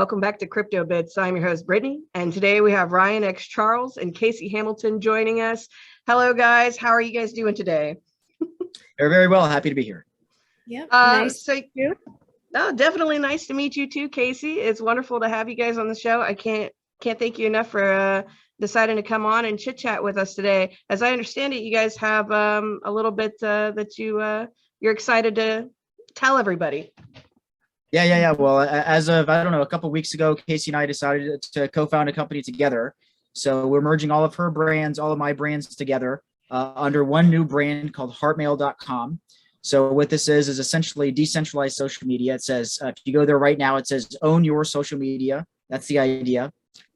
welcome back to BrittanyBitz. I'm your host, Brittany, and today we have Ryan X. Charles and Casey Hamilton joining us. Hello, guys. How are you guys doing today? Very, very well. Happy to be here. Yep. Nice to meet you. Oh, definitely nice to meet you too, Casey. It's wonderful to have you guys on the show. I can't thank you enough for deciding to come on and chit chat with us today. As I understand it, you guys have a little bit that you're excited to tell everybody. Yeah. Well, as of, I don't know, a couple of weeks ago, Casey and I decided to co-found a company together. So we're merging all of her brands, all of my brands together under one new brand called Heartmail.com. So what this is essentially decentralized social media. It says, if you go there right now, it says own your social media. That's the idea.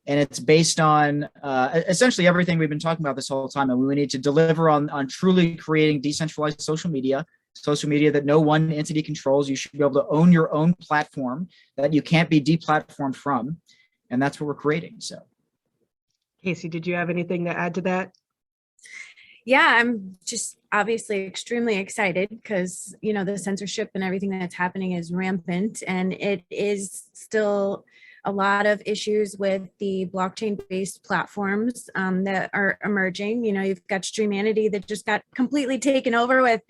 And it's based on essentially everything we've been talking about this whole time. And we need to deliver on truly creating decentralized social media that no one entity controls. You should be able to own your own platform that you can't be deplatformed from. And that's what we're creating. So, Casey, did you have anything to add to that? Yeah, I'm just obviously extremely excited because, you know, the censorship and everything that's happening is rampant, and it is still a lot of issues with the blockchain-based platforms that are emerging. You know, you've got Streamanity that just got completely taken over with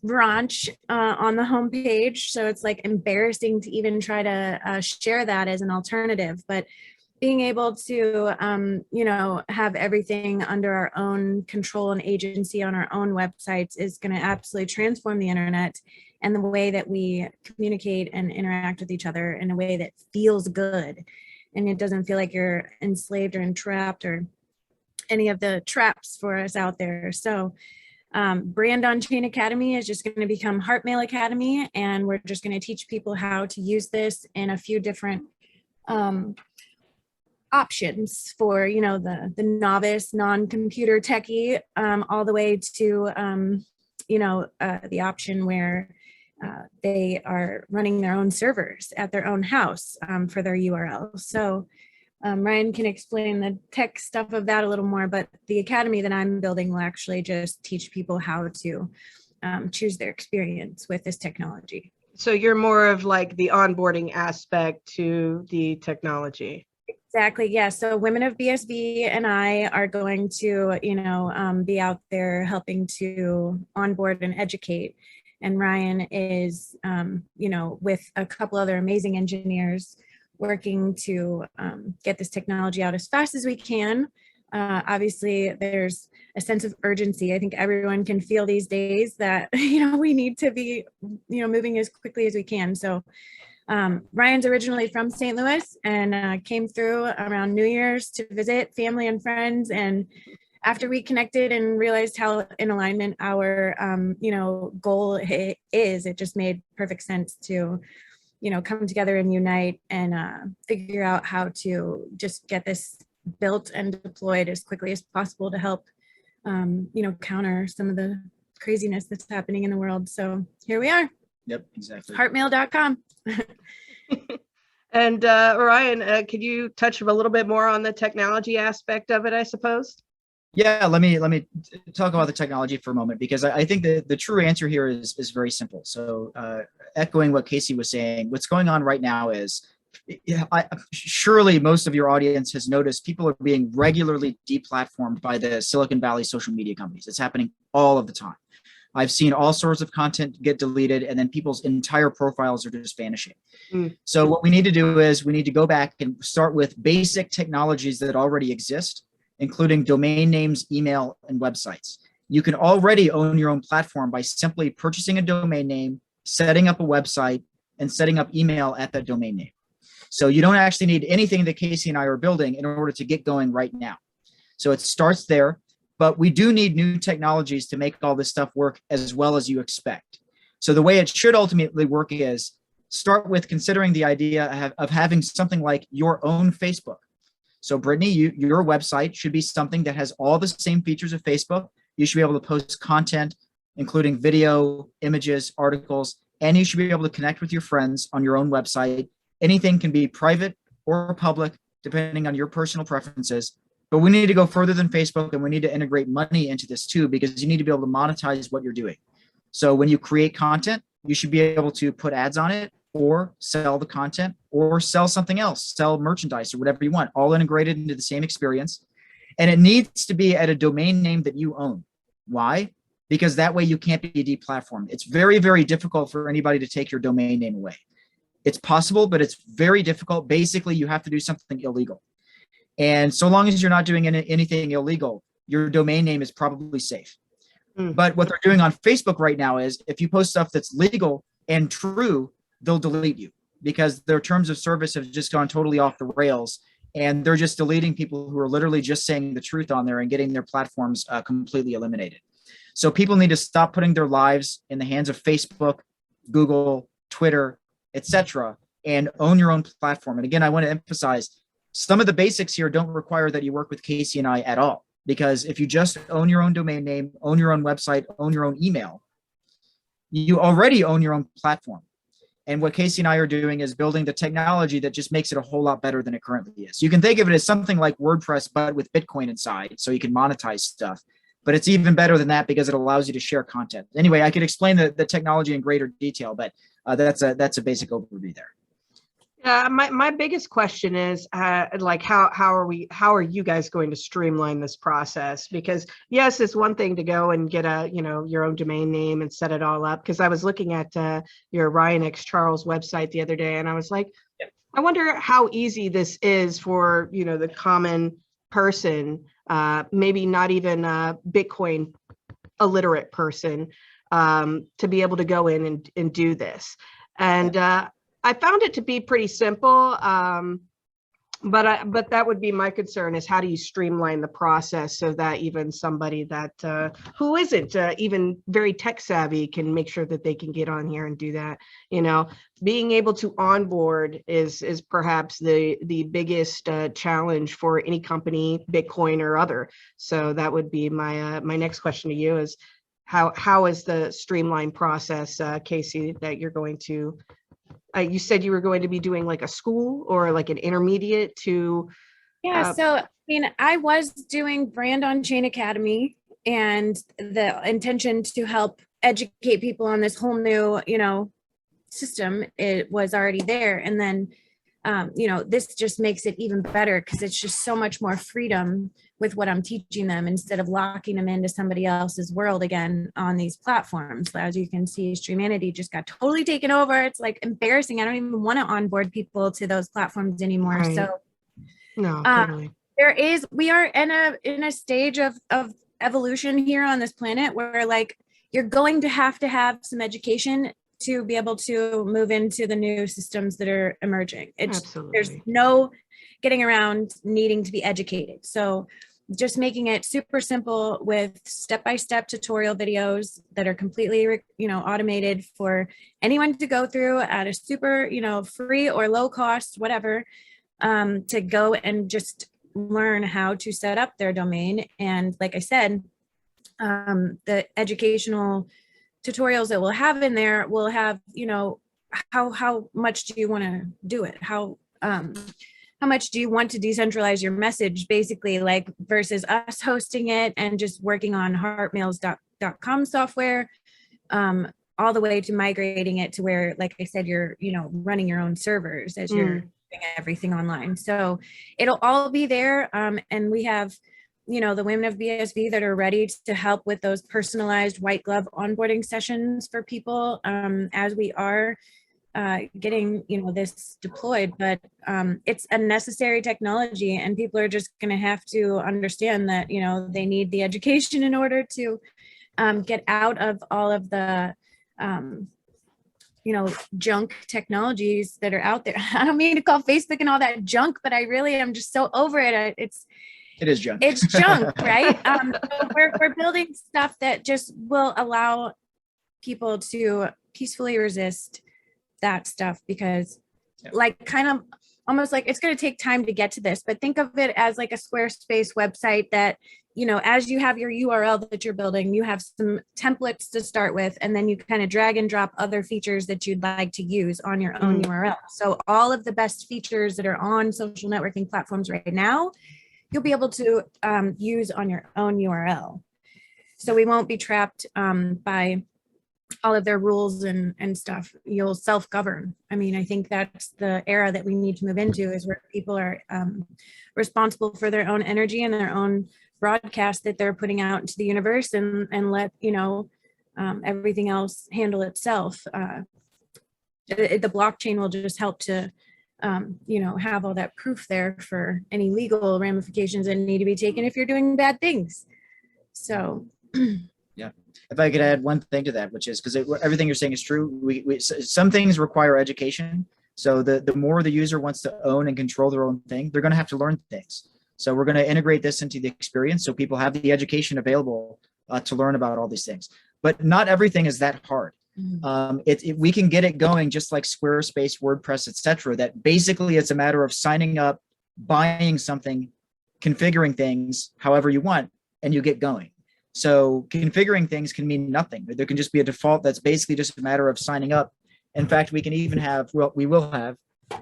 Branch on the homepage. So it's like embarrassing to even try to share that as an alternative. But being able to, you know, have everything under our own control and agency on our own websites is going to absolutely transform the internet and the way that we communicate and interact with each other in a way that feels good. And it doesn't feel like you're enslaved or entrapped or any of the traps for us out there. So Brand on Chain Academy is just going to become Heartmail Academy, and we're just going to teach people how to use this in a few different options for, you know, the novice, non-computer techie, all the way to, you know, the option where they are running their own servers at their own house for their URL. So Ryan can explain the tech stuff of that a little more, but the academy that I'm building will actually just teach people how to choose their experience with this technology. So you're more of like the onboarding aspect to the technology. Exactly. Yeah. So Women of BSB and I are going to, you know, be out there helping to onboard and educate. And Ryan is, you know, with a couple other amazing engineers working to get this technology out as fast as we can. Obviously, there's a sense of urgency. I think everyone can feel these days that, you know, we need to be, you know, moving as quickly as we can. So Ryan's originally from St. Louis and came through around New Year's to visit family and friends. And after we connected and realized how in alignment our, you know, goal is, it just made perfect sense to, you know, come together and unite and figure out how to just get this built and deployed as quickly as possible to help, you know, counter some of the craziness that's happening in the world. So here we are. Yep, exactly. Heartmail.com. And Ryan, could you touch a little bit more on the technology aspect of it, I suppose? Yeah, let me talk about the technology for a moment, because I think the true answer here is very simple. So echoing what Casey was saying, what's going on right now is, surely most of your audience has noticed people are being regularly deplatformed by the Silicon Valley social media companies. It's happening all of the time. I've seen all sorts of content get deleted, and then people's entire profiles are just vanishing. So what we need to do is we need to go back and start with basic technologies that already exist, including domain names, email, and websites. You can already own your own platform by simply purchasing a domain name, setting up a website, and setting up email at that domain name. So you don't actually need anything that Casey and I are building in order to get going right now. So it starts there. But we do need new technologies to make all this stuff work as well as you expect. So the way it should ultimately work is start with considering the idea of having something like your own Facebook. So Brittany, your website should be something that has all the same features of Facebook. You should be able to post content, including video, images, articles, and you should be able to connect with your friends on your own website. Anything can be private or public, depending on your personal preferences. But we need to go further than Facebook, and we need to integrate money into this too, because you need to be able to monetize what you're doing. So when you create content, you should be able to put ads on it, or sell the content or sell something else, sell merchandise or whatever you want, all integrated into the same experience. And it needs to be at a domain name that you own. Why? Because that way you can't be deplatformed. It's very, very difficult for anybody to take your domain name away. It's possible, but it's very difficult. Basically, you have to do something illegal. And so long as you're not doing anything illegal, your domain name is probably safe. But what they're doing on Facebook right now is if you post stuff that's legal and true, they'll delete you because their terms of service have just gone totally off the rails. And they're just deleting people who are literally just saying the truth on there and getting their platforms completely eliminated. So people need to stop putting their lives in the hands of Facebook, Google, Twitter, etc., and own your own platform. And again, I want to emphasize some of the basics here don't require that you work with Casey and I at all, because if you just own your own domain name, own your own website, own your own email, you already own your own platform. And what Casey and I are doing is building the technology that just makes it a whole lot better than it currently is. You can think of it as something like WordPress, but with Bitcoin inside, so you can monetize stuff. But it's even better than that because it allows you to share content. Anyway, I could explain the technology in greater detail, but that's a basic overview there. My biggest question is like how are you guys going to streamline this process? Because yes, it's one thing to go and get your own domain name and set it all up. Because I was looking at your Ryan X Charles website the other day, and I was like, I wonder how easy this is for the common person, maybe not even a Bitcoin illiterate person, to be able to go in and do this. And I found it to be pretty simple, but that would be my concern is how do you streamline the process so that even somebody that who isn't even very tech savvy can make sure that they can get on here and do that. Being able to onboard is perhaps the biggest challenge for any company, Bitcoin or other. So that would be my my next question to you is how is the streamlined process, Casey, that you're going to you said you were going to be doing like a school or like an intermediate to so I was doing Brand on Chain Academy, and the intention to help educate people on this whole new system, it was already there. And then this just makes it even better because it's just so much more freedom with what I'm teaching them instead of locking them into somebody else's world again on these platforms. As you can see, Streamanity just got totally taken over. It's like embarrassing. I don't even want to onboard people to those platforms anymore. Right. So no, totally. We are in a stage of evolution here on this planet where like you're going to have some education to be able to move into the new systems that are emerging. There's no getting around needing to be educated. So just making it super simple with step-by-step tutorial videos that are completely, automated for anyone to go through at a super, free or low cost, whatever, to go and just learn how to set up their domain. And like I said, the educational tutorials that we'll have in there will have, how much do you want to do it? How much do you want to decentralize your message, basically, like versus us hosting it and just working on heartmails.com software, all the way to migrating it to where, like I said, you're, running your own servers as you're doing everything online. So it'll all be there. And we have, the women of BSV that are ready to help with those personalized white glove onboarding sessions for people as we are getting this deployed. But it's a necessary technology, and people are just going to have to understand that they need the education in order to get out of all of the junk technologies that are out there. I don't mean to call Facebook and all that junk, but I really am just so over it. It is junk. It's junk, right? So we're building stuff that just will allow people to peacefully resist that stuff, because like kind of almost like it's going to take time to get to this, but think of it as like a Squarespace website that, as you have your URL that you're building, you have some templates to start with, and then you kind of drag and drop other features that you'd like to use on your own URL. So all of the best features that are on social networking platforms right now, you'll be able to use on your own URL. So we won't be trapped by all of their rules and stuff. You'll self-govern. I mean, I think that's the era that we need to move into, is where people are responsible for their own energy and their own broadcast that they're putting out into the universe, and let, you know, everything else handle itself. The blockchain will just help to, you know, have all that proof there for any legal ramifications that need to be taken if you're doing bad things. So yeah, if I could add one thing to that, which is, because everything you're saying is true, some things require education. So the more the user wants to own and control their own thing, they're going to have to learn things. So we're going to integrate this into the experience so people have the education available to learn about all these things. But not everything is that hard. We can get it going just like Squarespace, WordPress, etc. That basically it's a matter of signing up, buying something, configuring things however you want, and you get going. So configuring things can mean nothing. There can just be a default that's basically just a matter of signing up. In fact, we can even have, well, we will have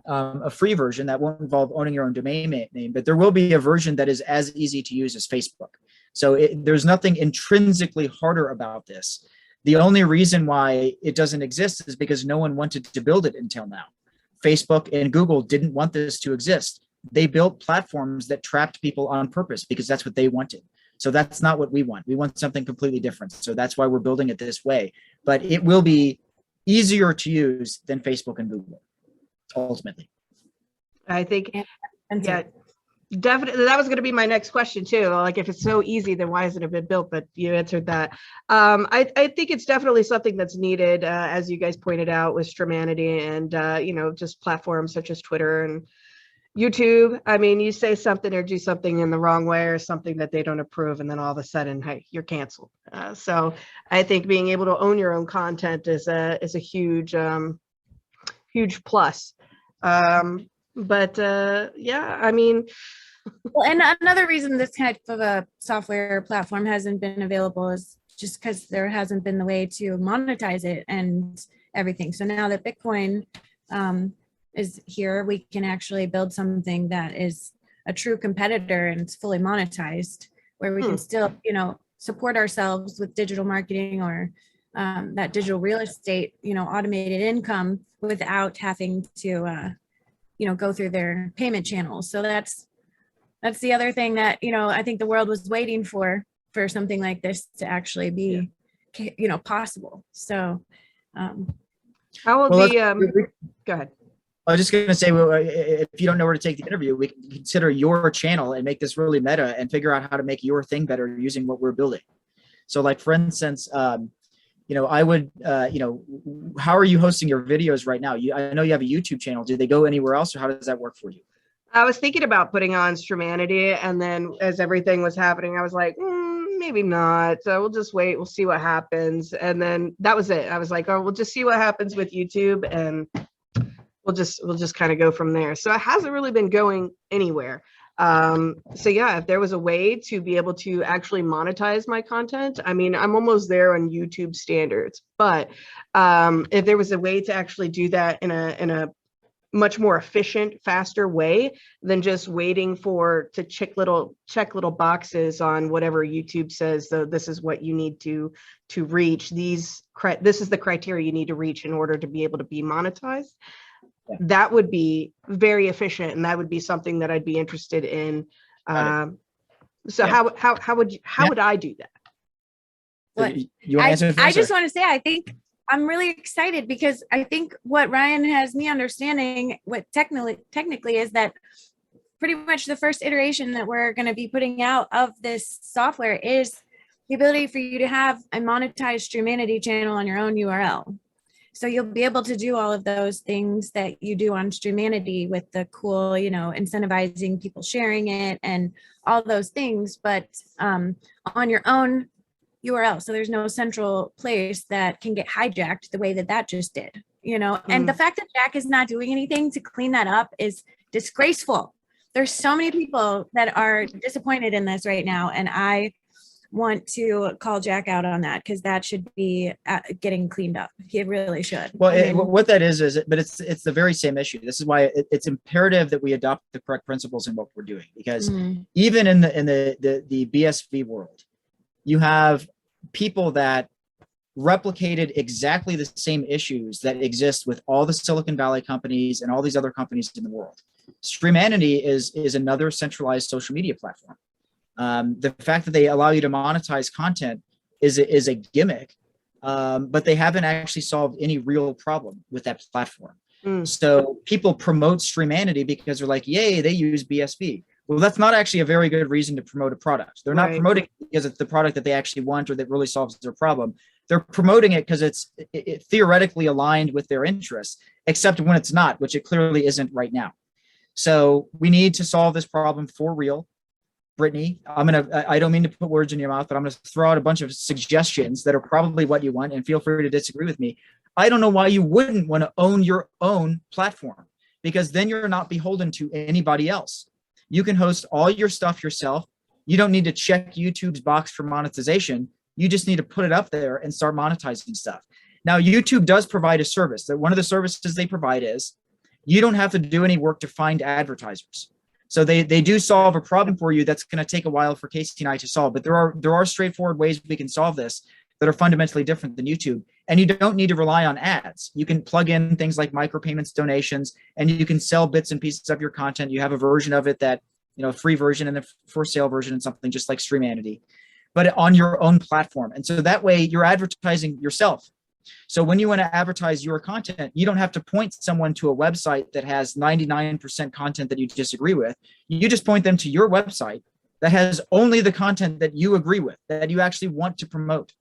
a free version that won't involve owning your own domain name, but there will be a version that is as easy to use as Facebook. So there's nothing intrinsically harder about this. The only reason why it doesn't exist is because no one wanted to build it until now. Facebook and Google didn't want this to exist. They built platforms that trapped people on purpose because that's what they wanted. So that's not what we want. We want something completely different. So that's why we're building it this way. But it will be easier to use than Facebook and Google, ultimately. I think, yeah, definitely. That was going to be my next question too. Like, if it's so easy, then why hasn't it been built? But you answered that. I think it's definitely something that's needed, as you guys pointed out, with Streamanity and, you know, just platforms such as Twitter and YouTube. I mean, you say something or do something in the wrong way or something that they don't approve, and then all of a sudden, hey, you're canceled. So I think being able to own your own content is a huge, huge plus. But yeah, I mean, well, and another reason this type of a software platform hasn't been available is just because there hasn't been the way to monetize it and everything. So now that Bitcoin is here, we can actually build something that is a true competitor and it's fully monetized, where we can still, you know, support ourselves with digital marketing or that digital real estate, you know, automated income without having to, you know, go through their payment channels. So that's the other thing that, you know, I think the world was waiting for something like this to actually be, you know, possible. So how will the go ahead. I was just going to say, well, if you don't know where to take the interview, we can consider your channel and make this really meta and figure out how to make your thing better using what we're building. So, like, for instance, you know, I would, you know, how are you hosting your videos right now? I know you have a YouTube channel. Do they go anywhere else, or how does that work for you? I was thinking about putting on Streamanity, and then as everything was happening, I was like, maybe not. So we'll just wait. We'll see what happens. And then that was it. I was like, oh, we'll just see what happens with YouTube, and we'll just kind of go from there. So it hasn't really been going anywhere. So yeah, if there was a way to be able to actually monetize my content, I mean, I'm almost there on YouTube standards, but if there was a way to actually do that in a much more efficient, faster way than just waiting to check little boxes on whatever YouTube says, so this is what you need to reach, this is the criteria you need to reach in order to be able to be monetized. Yeah. That would be very efficient, and that would be something that I'd be interested in. So yeah. How would I do that? What? I just want to say, I think I'm really excited because I think what Ryan has me understanding, what technically is that pretty much the first iteration that we're going to be putting out of this software is the ability for you to have a monetized Streamanity channel on your own URL. So you'll be able to do all of those things that you do on Streamanity with the cool, you know, incentivizing people sharing it and all those things, but on your own URL. So there's no central place that can get hijacked the way that just did, you know, and the fact that Jack is not doing anything to clean that up is disgraceful. There's so many people that are disappointed in this right now. And I want to call Jack out on that, because that should be getting cleaned up. He really should. Well, what that is but it's the very same issue. This is why it's imperative that we adopt the correct principles in what we're doing, because even in the BSV world, you have people that replicated exactly the same issues that exist with all the Silicon Valley companies and all these other companies in the world. Streamanity is another centralized social media platform. The fact that they allow you to monetize content is a gimmick, but they haven't actually solved any real problem with that platform. So people promote Streamanity because they're like, yay, they use BSV. Well, that's not actually a very good reason to promote a product. They're not promoting it because it's the product that they actually want or that really solves their problem. They're promoting it because it's theoretically aligned with their interests, except when it's not, which it clearly isn't right now. So we need to solve this problem for real. Brittany, I don't mean to put words in your mouth, but I'm going to throw out a bunch of suggestions that are probably what you want, and feel free to disagree with me. I don't know why you wouldn't want to own your own platform, because then you're not beholden to anybody else. You can host all your stuff yourself. You don't need to check YouTube's box for monetization. You just need to put it up there and start monetizing stuff. Now, YouTube does provide a service. That one of the services they provide is you don't have to do any work to find advertisers. So they do solve a problem for you that's going to take a while for Casey and I to solve. But there are straightforward ways we can solve this that are fundamentally different than YouTube. And you don't need to rely on ads. You can plug in things like micropayments, donations, and you can sell bits and pieces of your content. You have a version of it that, free version and a for sale version and something just like Streamanity, but on your own platform. And so that way you're advertising yourself. So when you want to advertise your content, you don't have to point someone to a website that has 99% content that you disagree with. You just point them to your website that has only the content that you agree with, that you actually want to promote.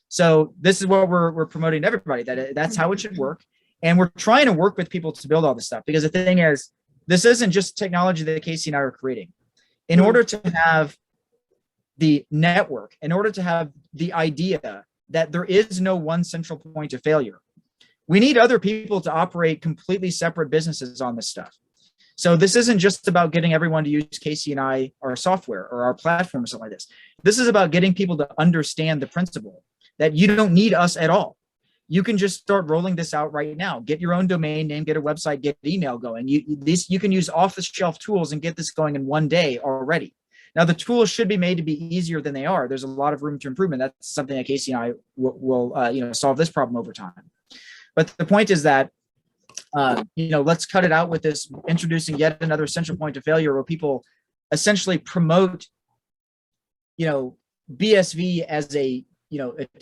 So this is what we're promoting to everybody, that's how it should work. And we're trying to work with people to build all this stuff, because the thing is, this isn't just technology that Casey and I are creating. In order to have the network, in order to have the idea that there is no one central point of failure, we need other people to operate completely separate businesses on this stuff. So this isn't just about getting everyone to use Casey and our software or our platform or something like this. This is about getting people to understand the principle that you don't need us at all. You can just start rolling this out right now. Get your own domain name, get a website, get email going. You can use off-the-shelf tools and get this going in one day already. Now, the tools should be made to be easier than they are. There's a lot of room to improvement. That's something that Casey and I will solve this problem over time. But the point is that, let's cut it out with this introducing yet another central point of failure where people essentially promote, BSV as a,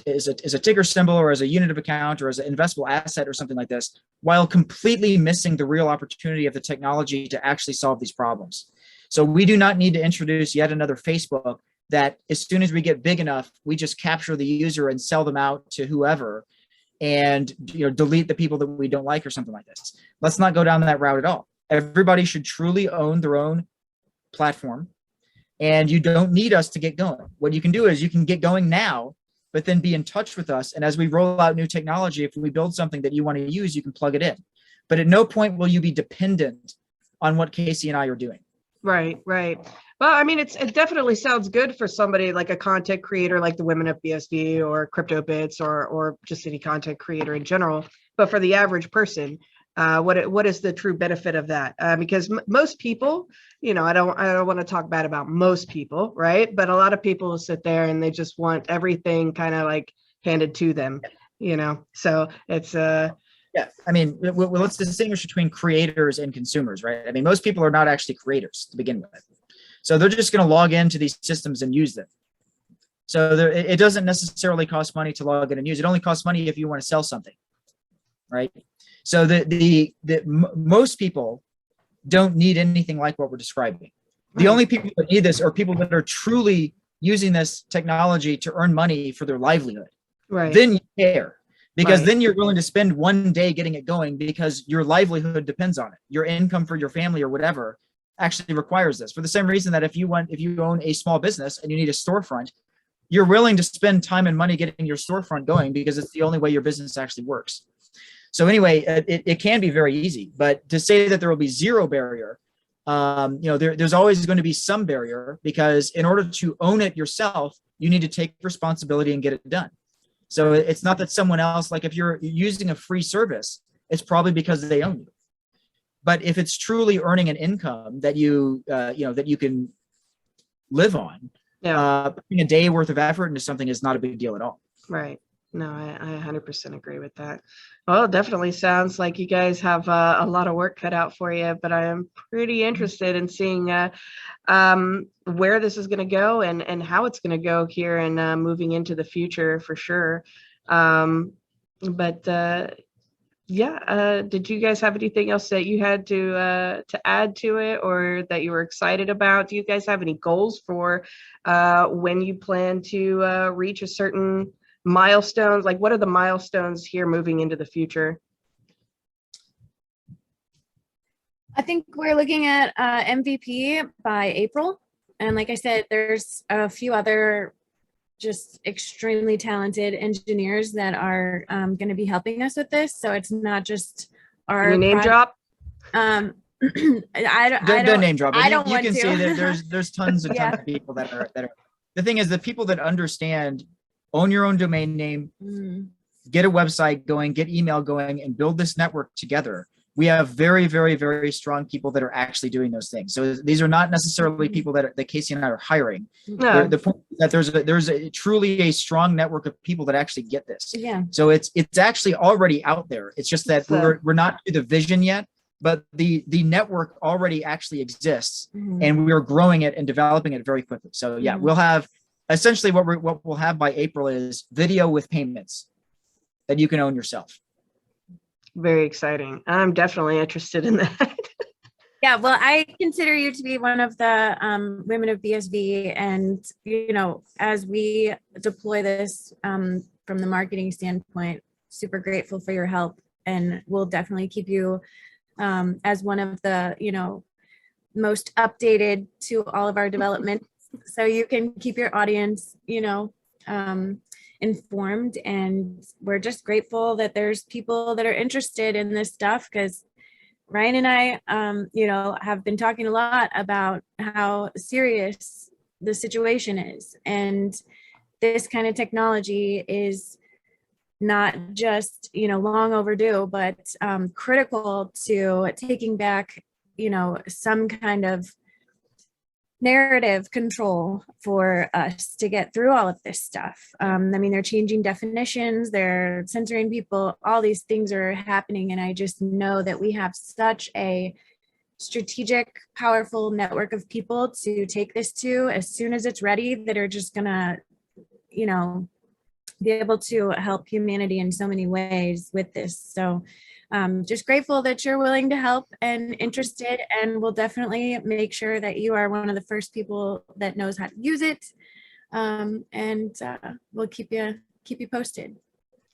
as a ticker symbol or as a unit of account or as an investable asset or something like this, while completely missing the real opportunity of the technology to actually solve these problems. So we do not need to introduce yet another Facebook that as soon as we get big enough, we just capture the user and sell them out to whoever and delete the people that we don't like or something like this. Let's not go down that route at all. Everybody should truly own their own platform, and you don't need us to get going. What you can do is you can get going now, but then be in touch with us. And as we roll out new technology, if we build something that you want to use, you can plug it in. But at no point will you be dependent on what Casey and I are doing. Right. Well, I mean, it definitely sounds good for somebody like a content creator like the Women of BSV or BrittanyBitz or just any content creator in general. But for the average person, what is the true benefit of that? Because most people, I don't want to talk bad about most people, right? But a lot of people sit there and they just want everything kind of like handed to them, So it's Yeah, I mean, let's distinguish between creators and consumers, right? I mean, most people are not actually creators to begin with. So they're just going to log into these systems and use them. So it doesn't necessarily cost money to log in and use. It only costs money if you want to sell something, right? So most people don't need anything like what we're describing. The only people that need this are people that are truly using this technology to earn money for their livelihood. Right. Then you care. Because then you're willing to spend one day getting it going because your livelihood depends on it. Your income for your family or whatever actually requires this. For the same reason that if you own a small business and you need a storefront, you're willing to spend time and money getting your storefront going because it's the only way your business actually works. So anyway, it can be very easy. But to say that there will be zero barrier, there's always going to be some barrier, because in order to own it yourself, you need to take responsibility and get it done. So it's not that someone else, like if you're using a free service, it's probably because they own you. But if it's truly earning an income that that you can live on, putting a day worth of effort into something is not a big deal at all. Right. No, I 100% agree with that. Well, it definitely sounds like you guys have a lot of work cut out for you, but I am pretty interested in seeing where this is going to go and how it's going to go here and moving into the future for sure. But yeah, did you guys have anything else that you had to add to it or that you were excited about? Do you guys have any goals for when you plan to reach a certain milestones? Like, what are the milestones here moving into the future? I think we're looking at MVP by April. And like I said, there's a few other just extremely talented engineers that are going to be helping us with this. So it's not just our Any name drop? I The don't name drop. I You don't want can to. see that there's tons and Yeah. tons of people that are. The thing is, the people that understand, own your own domain name, get a website going, get email going, and build this network together. We have very, very, very strong people that are actually doing those things. So these are not necessarily people that Casey and I are hiring. No. The point is that there's truly a strong network of people that actually get this. Yeah. So it's actually already out there. It's just that we're not to the vision yet, but the network already actually exists, and we're growing it and developing it very quickly. So yeah, we'll have essentially what we'll have by April is video with payments that you can own yourself. Very exciting. I'm definitely interested in that. Yeah, well, I consider you to be one of the women of BSV, and as we deploy this from the marketing standpoint, super grateful for your help, and we'll definitely keep you as one of the most updated to all of our development, so you can keep your audience informed. And we're just grateful that there's people that are interested in this stuff, because Ryan and I have been talking a lot about how serious the situation is, and this kind of technology is not just long overdue, but critical to taking back some kind of narrative control for us to get through all of this stuff. I mean, they're changing definitions, they're censoring people, all these things are happening. And I just know that we have such a strategic, powerful network of people to take this to as soon as it's ready, that are just gonna, be able to help humanity in so many ways with this. So just grateful that you're willing to help and interested, and we'll definitely make sure that you are one of the first people that knows how to use it. And we'll keep you posted.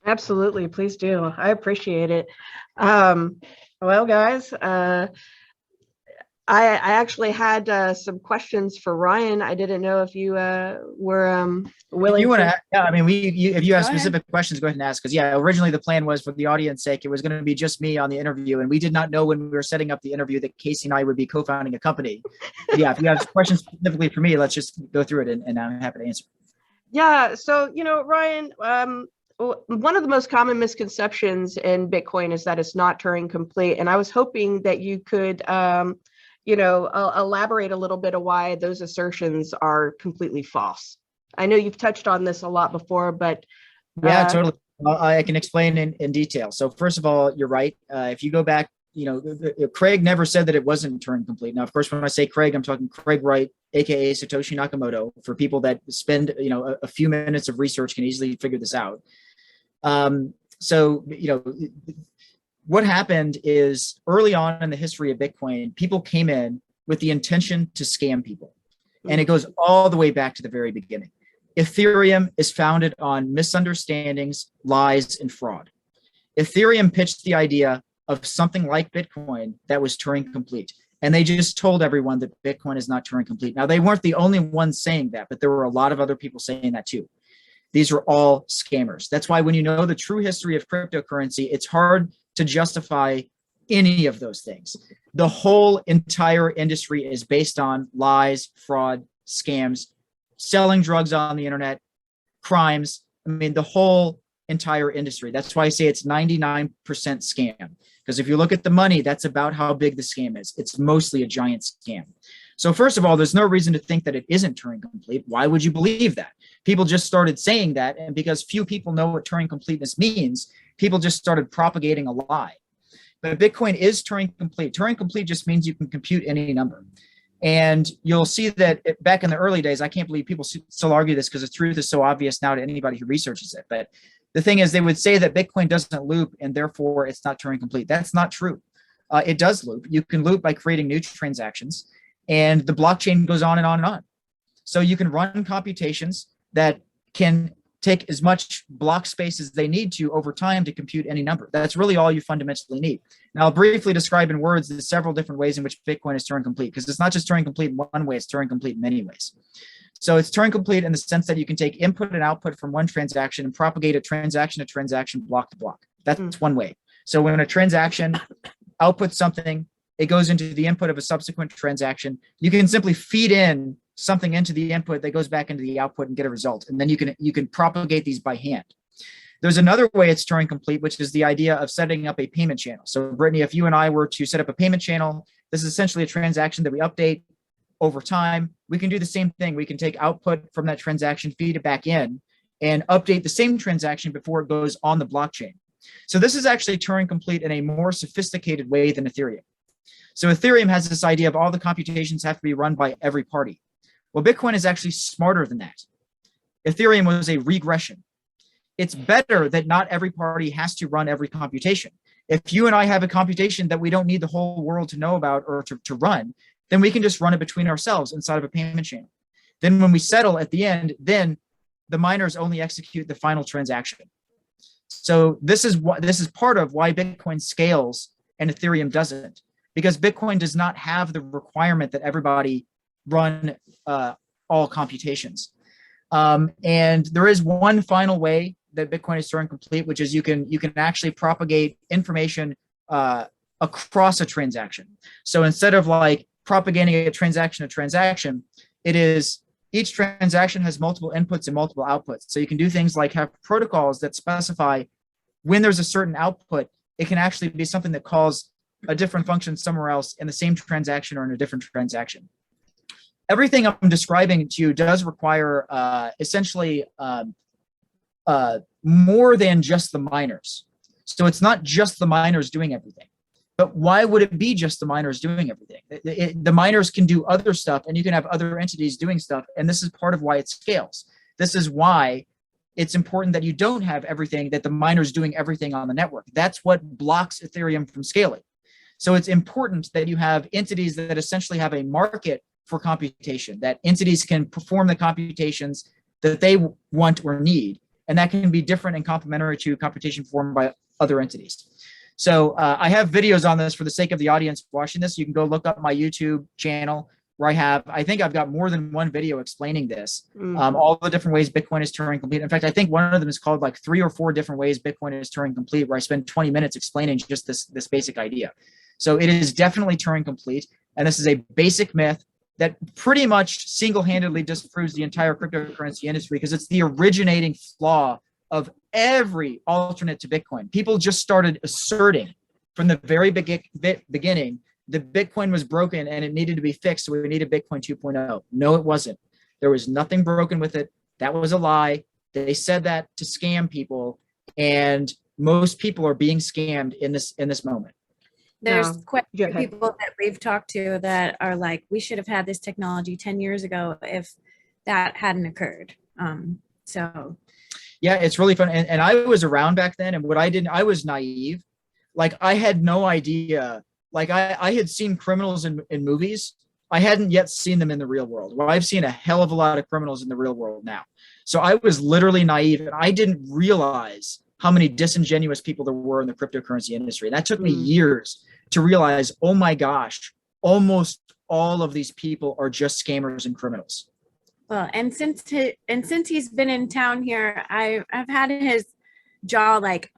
Absolutely. Please do. I appreciate it. Well, guys, I actually had some questions for Ryan. I didn't know if you were willing. You want to? to? Yeah, I mean, if you have Go specific questions, go ahead and ask. Because originally the plan was, for the audience sake, it was going to be just me on the interview, and we did not know when we were setting up the interview that Casey and I would be co-founding a company. But yeah, if you have questions specifically for me, let's just go through it, and I'm happy to answer. Yeah. So Ryan, one of the most common misconceptions in Bitcoin is that it's not Turing complete, and I was hoping that you could elaborate a little bit of why those assertions are completely false. I know you've touched on this a lot before, but yeah, totally. I can explain in detail. So first of all, you're right. If you go back, Craig never said that it wasn't Turing complete. Now, of course, when I say Craig, I'm talking Craig Wright, aka Satoshi Nakamoto. For people that spend a few minutes of research, can easily figure this out. What happened is, early on in the history of Bitcoin, people came in with the intention to scam people. And it goes all the way back to the very beginning. Ethereum is founded on misunderstandings, lies, and fraud. Ethereum pitched the idea of something like Bitcoin that was Turing complete. And they just told everyone that Bitcoin is not Turing complete. Now, they weren't the only ones saying that, but there were a lot of other people saying that too. These are all scammers. That's why when you know the true history of cryptocurrency, it's hard to justify any of those things. The whole entire industry is based on lies, fraud, scams, selling drugs on the internet, crimes. I mean, the whole entire industry. That's why I say it's 99% scam. Because if you look at the money, that's about how big the scam is. It's mostly a giant scam. So first of all, there's no reason to think that it isn't Turing complete. Why would you believe that? People just started saying that, and because few people know what Turing completeness means, people just started propagating a lie. But Bitcoin is Turing complete. Turing complete just means you can compute any number. And you'll see that back in the early days, I can't believe people still argue this because the truth is so obvious now to anybody who researches it. But the thing is, they would say that Bitcoin doesn't loop and therefore it's not Turing complete. That's not true. It does loop. You can loop by creating new transactions, and the blockchain goes on and on and on. So you can run computations that can take as much block space as they need to over time to compute any number. That's really all you fundamentally need. Now, I'll briefly describe in words the several different ways in which Bitcoin is Turing complete, because it's not just Turing complete in one way, it's Turing complete in many ways. So it's Turing complete in the sense that you can take input and output from one transaction and propagate a transaction to transaction, block to block. That's one way. So when a transaction outputs something, it goes into the input of a subsequent transaction. You can simply feed in something into the input that goes back into the output and get a result. And then you can propagate these by hand. There's another way it's Turing complete, which is the idea of setting up a payment channel. So Brittany, if you and I were to set up a payment channel, this is essentially a transaction that we update over time. We can do the same thing. We can take output from that transaction, feed it back in, and update the same transaction before it goes on the blockchain. So this is actually Turing complete in a more sophisticated way than Ethereum. So Ethereum has this idea of all the computations have to be run by every party. Well, Bitcoin is actually smarter than that. Ethereum was a regression. It's better that not every party has to run every computation. If you and I have a computation that we don't need the whole world to know about or to run, then we can just run it between ourselves inside of a payment channel. Then when we settle at the end, then the miners only execute the final transaction. So this is part of why Bitcoin scales and Ethereum doesn't, because Bitcoin does not have the requirement that everybody run all computations. And there is one final way that Bitcoin is Turing complete, which is you can actually propagate information across a transaction. So instead of like propagating a transaction, it is each transaction has multiple inputs and multiple outputs. So you can do things like have protocols that specify when there's a certain output, it can actually be something that calls a different function somewhere else in the same transaction or in a different transaction. Everything I'm describing to you does require essentially more than just the miners. So it's not just the miners doing everything. But why would it be just the miners doing everything? The miners can do other stuff, and you can have other entities doing stuff, and this is part of why it scales. This is why it's important that you don't have everything, that the miners doing everything on the network. That's what blocks Ethereum from scaling. So it's important that you have entities that essentially have a market for computation, that entities can perform the computations that they want or need, and that can be different and complementary to computation performed by other entities. So I have videos on this for the sake of the audience watching this. You can go look up my YouTube channel where I think I've got more than one video explaining this, all the different ways Bitcoin is Turing complete. In fact, I think one of them is called like 3 or 4 different ways Bitcoin is Turing complete, where I spend 20 minutes explaining just this basic idea. So it is definitely Turing complete. And this is a basic myth that pretty much single-handedly disproves the entire cryptocurrency industry, because it's the originating flaw of every alternate to Bitcoin. People just started asserting from the very beginning that Bitcoin was broken and it needed to be fixed, so we needed Bitcoin 2.0. No, it wasn't. There was nothing broken with it. That was a lie. They said that to scam people, and most people are being scammed in this moment. There's quite a few people that we've talked to that are like, we should have had this technology 10 years ago if that hadn't occurred. So yeah, it's really fun. And I was around back then, and I was naive. Like, I had no idea. Like, I had seen criminals in movies. I hadn't yet seen them in the real world. Well, I've seen a hell of a lot of criminals in the real world now. So I was literally naive, and I didn't realize how many disingenuous people there were in the cryptocurrency industry. And that took me years to realize, oh my gosh, almost all of these people are just scammers and criminals. Well, and since he's been in town here, I've had his jaw like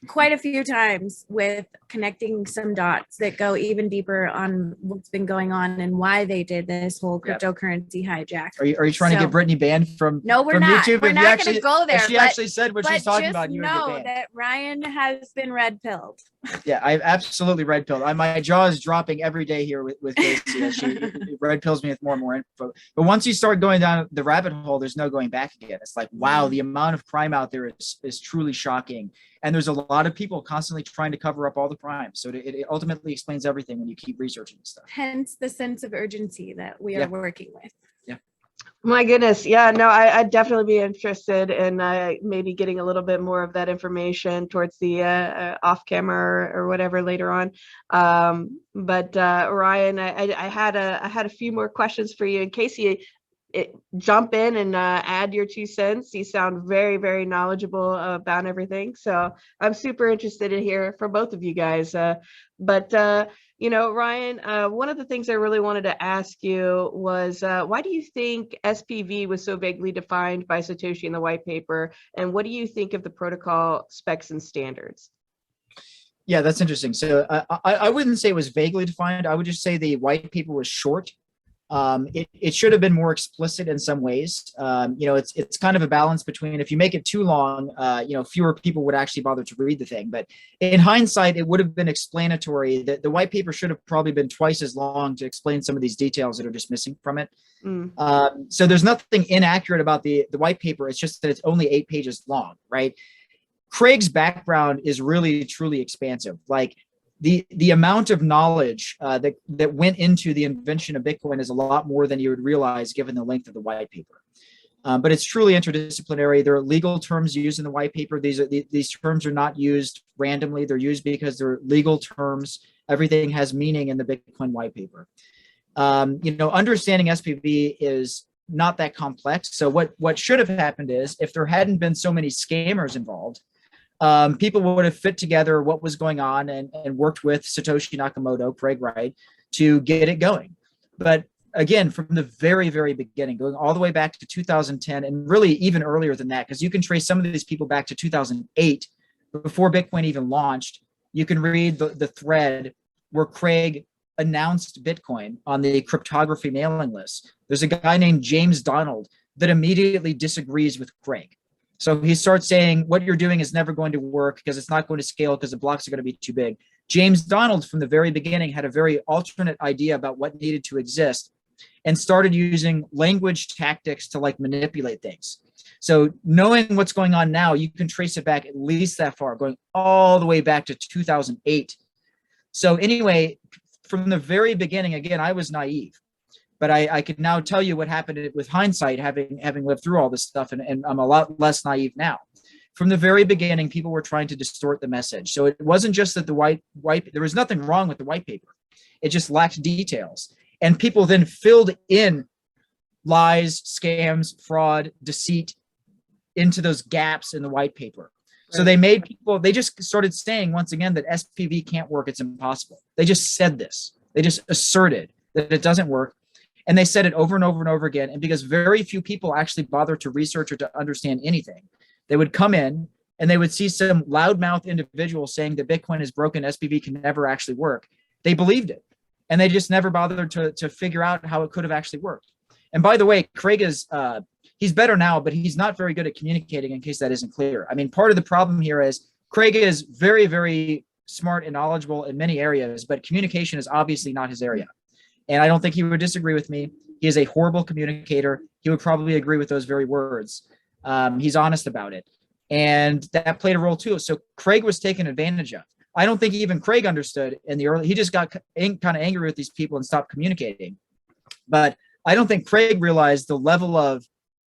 quite a few times with connecting some dots that go even deeper on what's been going on and why they did this whole cryptocurrency hijack. Are you trying to get Brittany banned from? No, we're from not. YouTube? We're If not going to go there. If she actually said what she's talking about, you would get know banned. that Ryan has been red pilled. Yeah, I've absolutely red pilled. My jaw is dropping every day here with Casey as she red pills me with more and more info. But once you start going down the rabbit hole, there's no going back again. It's like, wow, the amount of crime out there is truly shocking. And there's a lot of people constantly trying to cover up all the crime. So it ultimately explains everything when you keep researching this stuff. Hence the sense of urgency that we are working with. Yeah. My goodness. Yeah, no, I'd definitely be interested in maybe getting a little bit more of that information towards the off camera or whatever later on. But Ryan, I had a few more questions for you in case you jump in and add your 2 cents. You sound very, very knowledgeable about everything. So I'm super interested to hear from both of you guys. But you know, Ryan, one of the things I really wanted to ask you was why do you think SPV was so vaguely defined by Satoshi in the white paper? And what do you think of the protocol specs and standards? Yeah, that's interesting. So I wouldn't say it was vaguely defined. I would just say the white paper was short. It should have been more explicit in some ways. You know, it's kind of a balance between, if you make it too long, you know, fewer people would actually bother to read the thing. But in hindsight, it would have been explanatory. That the white paper should have probably been twice as long to explain some of these details that are just missing from it. So there's nothing inaccurate about the white paper. It's just that it's only 8 pages long, right? Craig's background is really, truly expansive. Like, the amount of knowledge that went into the invention of Bitcoin is a lot more than you would realize given the length of the white paper. But it's truly interdisciplinary. There are legal terms used in the white paper. These terms are not used randomly. They're used because they're legal terms. Everything has meaning in the Bitcoin white paper. You know, understanding SPV is not that complex. So what should have happened is, if there hadn't been so many scammers involved, people would have fit together what was going on and worked with Satoshi Nakamoto, Craig Wright, to get it going. But again, from the very, very beginning, going all the way back to 2010, and really even earlier than that, because you can trace some of these people back to 2008, before Bitcoin even launched. You can read the thread where Craig announced Bitcoin on the cryptography mailing list. There's a guy named James Donald that immediately disagrees with Craig. So he starts saying, what you're doing is never going to work because it's not going to scale because the blocks are going to be too big. James Donald, from the very beginning, had a very alternate idea about what needed to exist and started using language tactics to manipulate things. So knowing what's going on now, you can trace it back at least that far, going all the way back to 2008. So anyway, from the very beginning, again, I was naive. But I can now tell you what happened with hindsight, having lived through all this stuff, and I'm a lot less naive now. From the very beginning, people were trying to distort the message. So it wasn't just that there was nothing wrong with the white paper. It just lacked details. And people then filled in lies, scams, fraud, deceit into those gaps in the white paper. Right. So they just started saying, once again, that SPV can't work, it's impossible. They just said this. They just asserted that it doesn't work. And they said it over and over and over again. And because very few people actually bother to research or to understand anything, they would come in and they would see some loudmouth individual saying that Bitcoin is broken, SPV can never actually work. They believed it. And they just never bothered to figure out how it could have actually worked. And by the way, Craig is, he's better now, but he's not very good at communicating, in case that isn't clear. I mean, part of the problem here is Craig is very, very smart and knowledgeable in many areas, but communication is obviously not his area. And I don't think he would disagree with me. He is a horrible communicator. He would probably agree with those very words. He's honest about it. And that played a role too. So Craig was taken advantage of. I don't think even Craig understood in the early, he just got kind of angry with these people and stopped communicating. But I don't think Craig realized the level of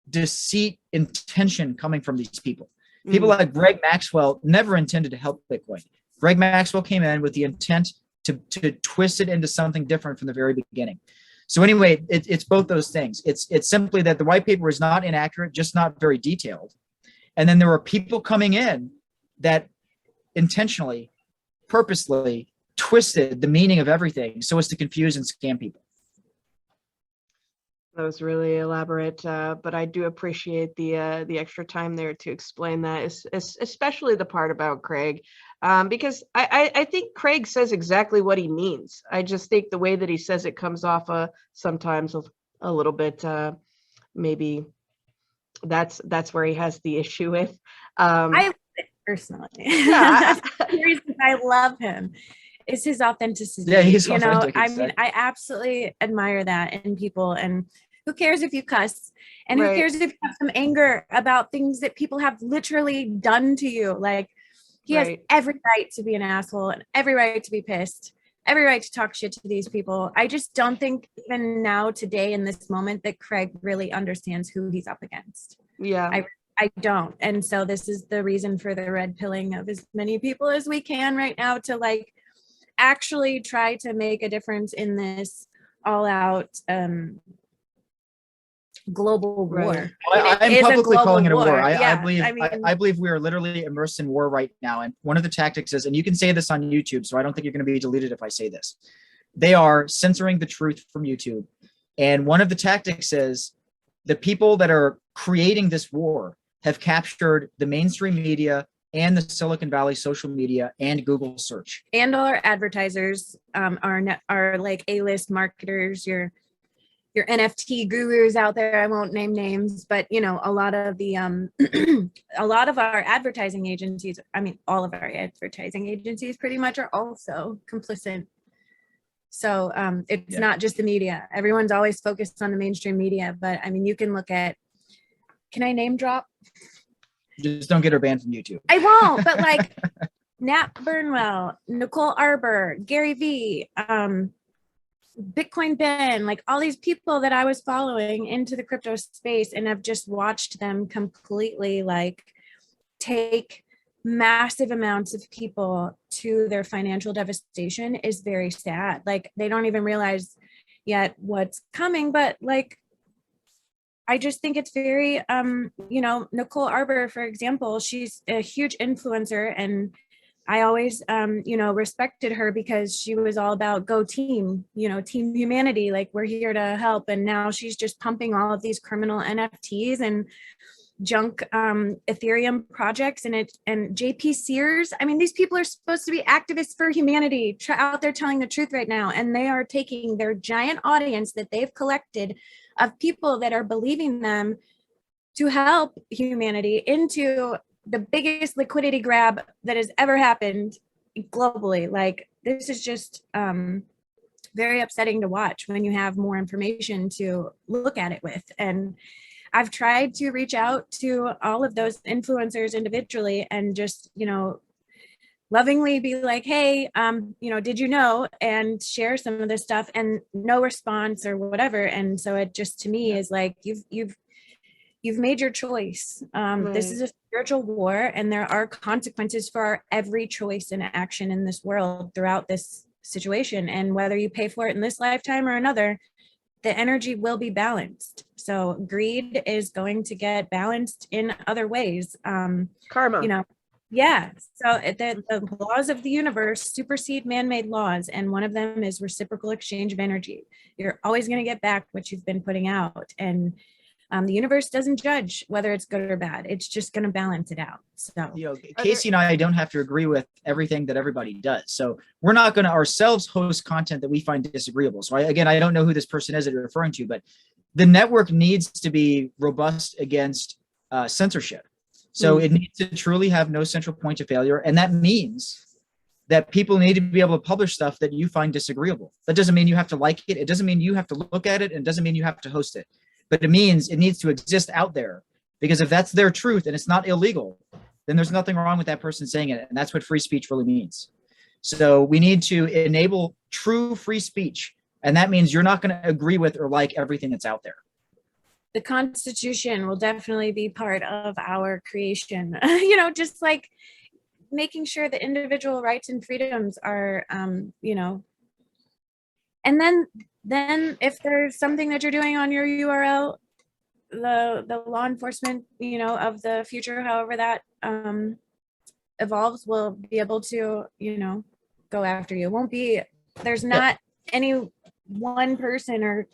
deceit, intention coming from these people. People like Greg Maxwell never intended to help Bitcoin. Greg Maxwell came in with the intent to twist it into something different from the very beginning. So anyway, it's both those things. It's simply that the white paper is not inaccurate, just not very detailed. And then there were people coming in that intentionally, purposely twisted the meaning of everything so as to confuse and scam people. That was really elaborate, but I do appreciate the extra time there to explain that, especially the part about Craig, because I think Craig says exactly what he means. I just think the way that he says it comes off sometimes a little bit, maybe that's where he has the issue with. I love it personally. Yeah, The reason I love him is his authenticity. Yeah, he's you know, authentic, I mean, exactly. I absolutely admire that in people. And who cares if you cuss? And who Right. cares if you have some anger about things that people have literally done to you? Like, he has Right. every right to be an asshole and every right to be pissed, every right to talk shit to these people. I just don't think even now, today, in this moment, that Craig really understands who he's up against. Yeah. I don't. And so this is the reason for the red pilling of as many people as we can right now, to like actually try to make a difference in this all out global war. Right. I'm is a publicly calling it a global war. war. I Yeah, believe I mean- I believe we are literally immersed in war right now. And one of the tactics is, and you can say this on YouTube, so I don't think you're going to be deleted if I say this. They are censoring the truth from YouTube. And one of the tactics is the people that are creating this war have captured the mainstream media and the Silicon Valley social media and Google search. And all our advertisers are like A-list marketers, your NFT gurus out there. I won't name names, but you know, a lot of the a lot of our advertising agencies, I mean, all of our advertising agencies pretty much are also complicit. So it's not just the media. Everyone's always focused on the mainstream media, but I mean, you can look at, can I name drop? Just don't get her banned from YouTube. I won't, but like Nat Burnwell, Nicole Arbor, Gary Vee, Bitcoin Ben, like all these people that I was following into the crypto space, and I've just watched them completely like take massive amounts of people to their financial devastation is very sad. Like they don't even realize yet what's coming, but like I just think it's very you know, Nicole Arbor, for example, she's a huge influencer, and I always you know, respected her because she was all about go team, you know, team humanity, like we're here to help. And now she's just pumping all of these criminal NFTs and junk Ethereum projects, and JP Sears. I mean, these people are supposed to be activists for humanity, out there telling the truth right now, and they are taking their giant audience that they've collected of people that are believing them to help humanity into the biggest liquidity grab that has ever happened globally. Like this is just very upsetting to watch when you have more information to look at it with. And I've tried to reach out to all of those influencers individually and just, you know, lovingly be like, hey, you know, did you know, and share some of this stuff, and no response or whatever. And so it just, to me, is like, you've made your choice. This is a spiritual war, and there are consequences for every choice and action in this world throughout this situation. And whether you pay for it in this lifetime or another, the energy will be balanced. So greed is going to get balanced in other ways. Karma. You know, yeah. So the laws of the universe supersede man-made laws, and one of them is reciprocal exchange of energy. You're always going to get back what you've been putting out, and the universe doesn't judge whether it's good or bad. It's just going to balance it out. So, you know, Casey and I don't have to agree with everything that everybody does. So we're not going to ourselves host content that we find disagreeable. So I don't know who this person is that you're referring to, but the network needs to be robust against censorship. So it needs to truly have no central point of failure. And that means that people need to be able to publish stuff that you find disagreeable. That doesn't mean you have to like it. It doesn't mean you have to look at it. And it doesn't mean you have to host it. But it means it needs to exist out there, because if that's their truth and it's not illegal, then there's nothing wrong with that person saying it. And that's what free speech really means. So we need to enable true free speech. And that means you're not going to agree with or like everything that's out there. the Constitution will definitely be part of our creation. You know, just like making sure that individual rights and freedoms are, you know, and then if there's something that you're doing on your URL, the law enforcement, you know, of the future, however that evolves, will be able to, you know, go after you. It won't be, there's not any one person or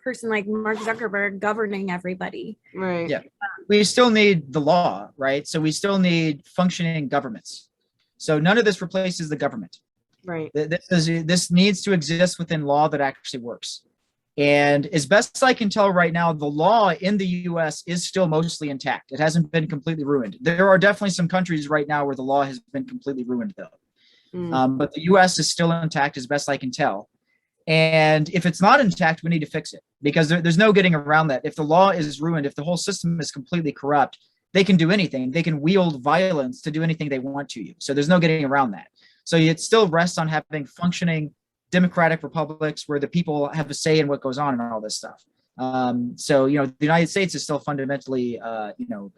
person like Mark Zuckerberg governing everybody. Right. Yeah. We still need the law, right? So we still need functioning governments. So none of this replaces the government. Right. This needs to exist within law that actually works. And as best I can tell right now, the law in the US is still mostly intact. It hasn't been completely ruined. There are definitely some countries right now where the law has been completely ruined, though. But the US is still intact as best I can tell. And if it's not intact, we need to fix it, because there's no getting around that. If the law is ruined, if the whole system is completely corrupt, they can do anything. They can wield violence to do anything they want to you. So there's no getting around that. So it still rests on having functioning democratic republics where the people have a say in what goes on and all this stuff. So, the United States is still fundamentally,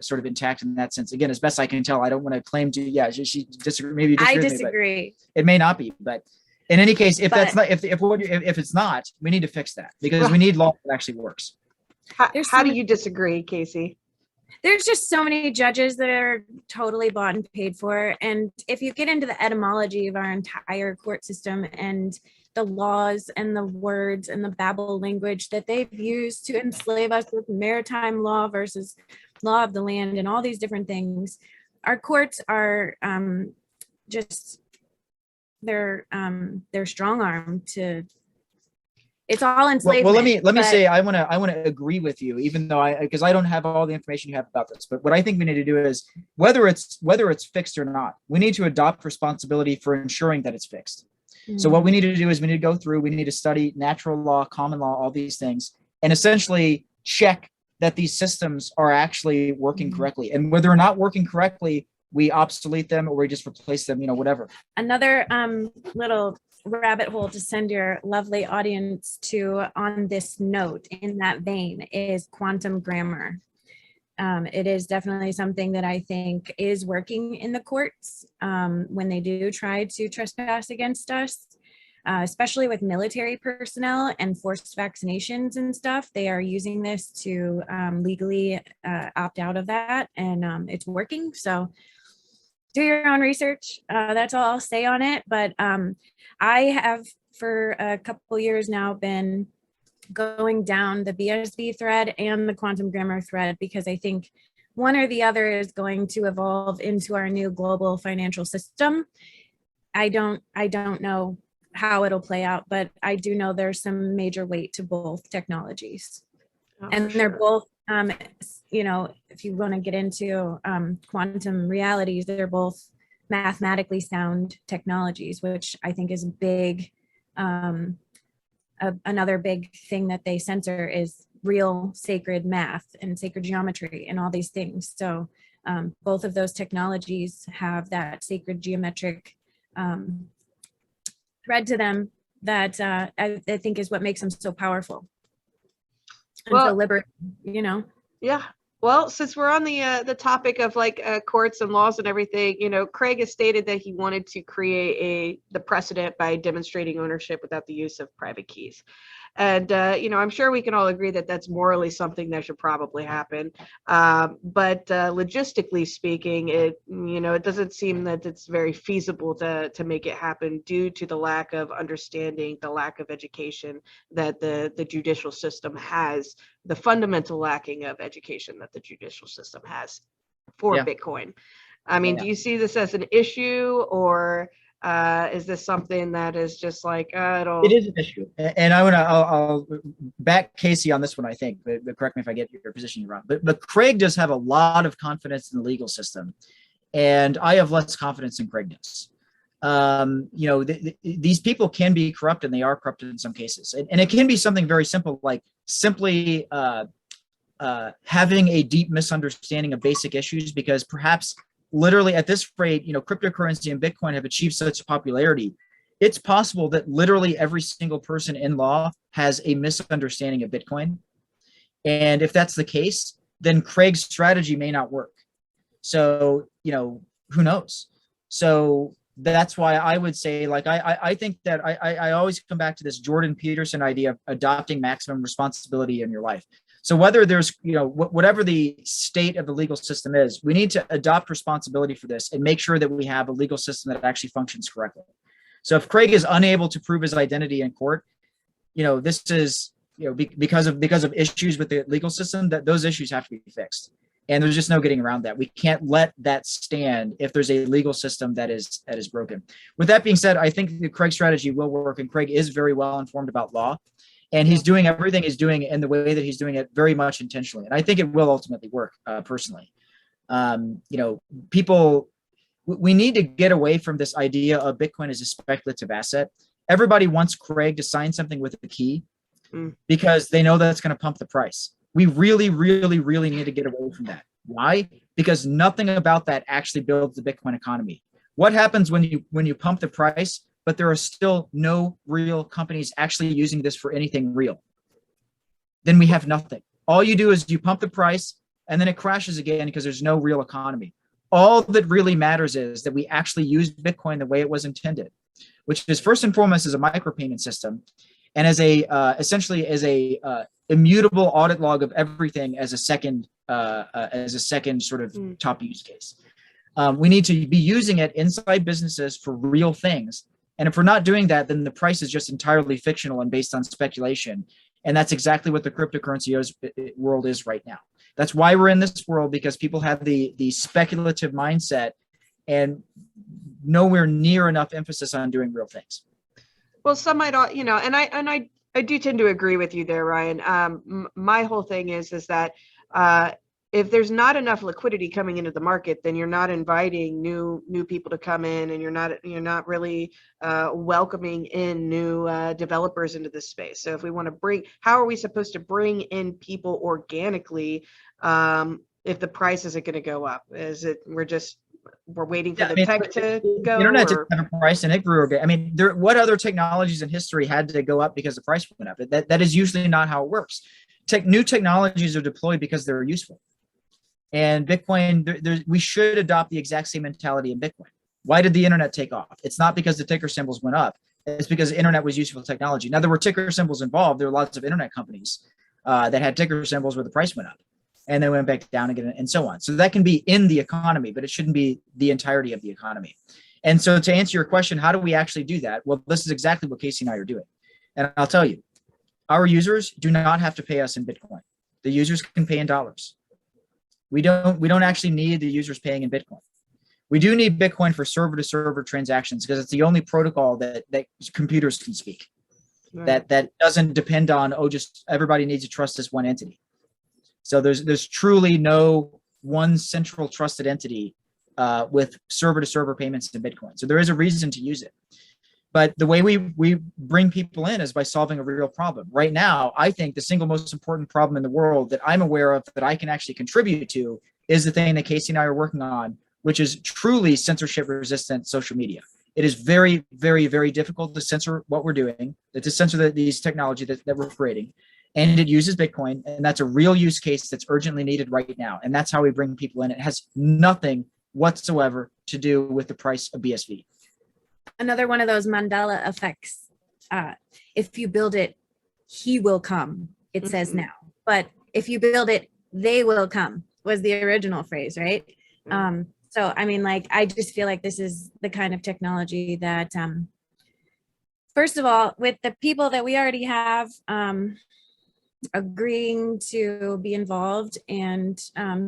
sort of intact in that sense. Again, as best I can tell, I don't want to claim to, she disagree. Maybe you disagree. I disagree. With me, but it may not be, but in any case, if it's not, we need to fix that, because we need law that actually works. How do you disagree, Casey? There's just so many judges that are totally bought and paid for. And if you get into the etymology of our entire court system and the laws and the words and the Babel language that they've used to enslave us with maritime law versus law of the land and all these different things, our courts are they're strong arm to. It's all enslavement. Well, let me say I want to agree with you, even though because I don't have all the information you have about this. But what I think we need to do is, whether it's fixed or not, we need to adopt responsibility for ensuring that it's fixed. So what we need to do is we need to go through, we need to study natural law, common law, all these things, and essentially check that these systems are actually working correctly. And whether or not working correctly, we obsolete them or we just replace them, whatever. Another little rabbit hole to send your lovely audience to on this note in that vein is quantum grammar. It is definitely something that I think is working in the courts when they do try to trespass against us, especially with military personnel and forced vaccinations and stuff. They are using this to legally opt out of that, and it's working. So do your own research. That's all I'll say on it. But I have for a couple years now been going down the BSV thread and the quantum grammar thread, because I think one or the other is going to evolve into our new global financial system. I don't know how it'll play out, but I do know there's some major weight to both technologies. And they're both, if you want to get into quantum realities, they're both mathematically sound technologies, which I think is big. Another big thing that they censor is real sacred math and sacred geometry and all these things. So both of those technologies have that sacred geometric thread to them that I think is what makes them so powerful. And so liberating, Yeah. Well, since we're on the topic of courts and laws and everything, Craig has stated that he wanted to create the precedent by demonstrating ownership without the use of private keys. And, I'm sure we can all agree that that's morally something that should probably happen. But logistically speaking, it doesn't seem that it's very feasible to make it happen due to the lack of understanding, the lack of education that the judicial system has, the fundamental lacking of education that the judicial system has for Bitcoin. I mean, do you see this as an issue, or is this something that is just It is an issue, and I'll back Casey on this one. I think, but correct me if I get your position wrong. But Craig does have a lot of confidence in the legal system, and I have less confidence in Craig does. These people can be corrupt, and they are corrupted in some cases, and it can be something very simple, like simply having a deep misunderstanding of basic issues, because perhaps literally at this rate, cryptocurrency and Bitcoin have achieved such popularity. It's possible that literally every single person in law has a misunderstanding of Bitcoin. And if that's the case, then Craig's strategy may not work. So, who knows? So that's why I would say, I think that I always come back to this Jordan Peterson idea of adopting maximum responsibility in your life. So whether there's, whatever the state of the legal system is, we need to adopt responsibility for this and make sure that we have a legal system that actually functions correctly. So if Craig is unable to prove his identity in court, this is, because of issues with the legal system, that those issues have to be fixed. And there's just no getting around that. We can't let that stand if there's a legal system that is broken. With that being said, I think the Craig strategy will work, and Craig is very well informed about law, and he's doing everything he's doing in the way that he's doing it very much intentionally. And I think it will ultimately work, personally. People, we need to get away from this idea of Bitcoin as a speculative asset. Everybody wants Craig to sign something with a key because they know that's going to pump the price. We really, really, really need to get away from that. Why? Because nothing about that actually builds the Bitcoin economy. What happens when you pump the price, but there are still no real companies actually using this for anything real? Then we have nothing. All you do is you pump the price and then it crashes again because there's no real economy. All that really matters is that we actually use Bitcoin the way it was intended, which is first and foremost as a micropayment system, and as a essentially as a immutable audit log of everything as a second sort of top use case. We need to be using it inside businesses for real things. And if we're not doing that, then the price is just entirely fictional and based on speculation. And that's exactly what the cryptocurrency world is right now. That's why we're in this world, because people have the speculative mindset and nowhere near enough emphasis on doing real things. Well, some might, and I do tend to agree with you there, Ryan. My whole thing is that if there's not enough liquidity coming into the market, then you're not inviting new people to come in, and you're not really welcoming in new developers into this space. So if we want to how are we supposed to bring in people organically if the price isn't going to go up? Is it we're waiting for the tech to go? The internet didn't have a price and it grew. I mean, what other technologies in history had to go up because the price went up? That is usually not how it works. New technologies are deployed because they're useful. And Bitcoin, we should adopt the exact same mentality in Bitcoin. Why did the internet take off? It's not because the ticker symbols went up. It's because the internet was useful technology. Now, there were ticker symbols involved. There were lots of internet companies that had ticker symbols where the price went up and then went back down again, and so on. So that can be in the economy, but it shouldn't be the entirety of the economy. And so to answer your question, how do we actually do that? Well, this is exactly what Casey and I are doing. And I'll tell you, our users do not have to pay us in Bitcoin. The users can pay in dollars. We don't actually need the users paying in Bitcoin. We do need Bitcoin for server-to-server transactions because it's the only protocol that computers can speak. Right. That doesn't depend on, just everybody needs to trust this one entity. So there's truly no one central trusted entity with server-to-server payments in Bitcoin. So there is a reason to use it. But the way we bring people in is by solving a real problem. Right now, I think the single most important problem in the world that I'm aware of that I can actually contribute to is the thing that Casey and I are working on, which is truly censorship-resistant social media. It is very, very, very difficult to censor what we're doing, to censor these technology that we're creating. And it uses Bitcoin, and that's a real use case that's urgently needed right now. And that's how we bring people in. It has nothing whatsoever to do with the price of BSV. Another one of those Mandela effects. If you build it, he will come, it says now. But if you build it, they will come, was the original phrase, right? So, I mean, I just feel like this is the kind of technology that, first of all, with the people that we already have agreeing to be involved and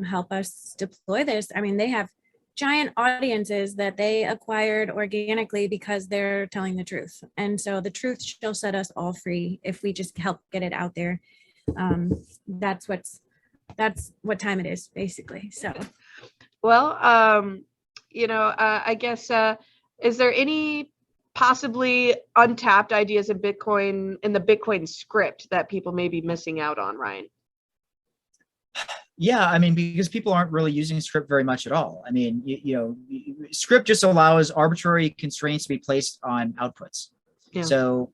help us deploy this, I mean, they have giant audiences that they acquired organically because they're telling the truth. And so the truth shall set us all free if we just help get it out there. That's what time it is, basically. So, well, I guess, is there any possibly untapped ideas in Bitcoin, in the Bitcoin script, that people may be missing out on, Ryan? Yeah, I mean, because people aren't really using script very much at all. I mean, script just allows arbitrary constraints to be placed on outputs. Yeah. So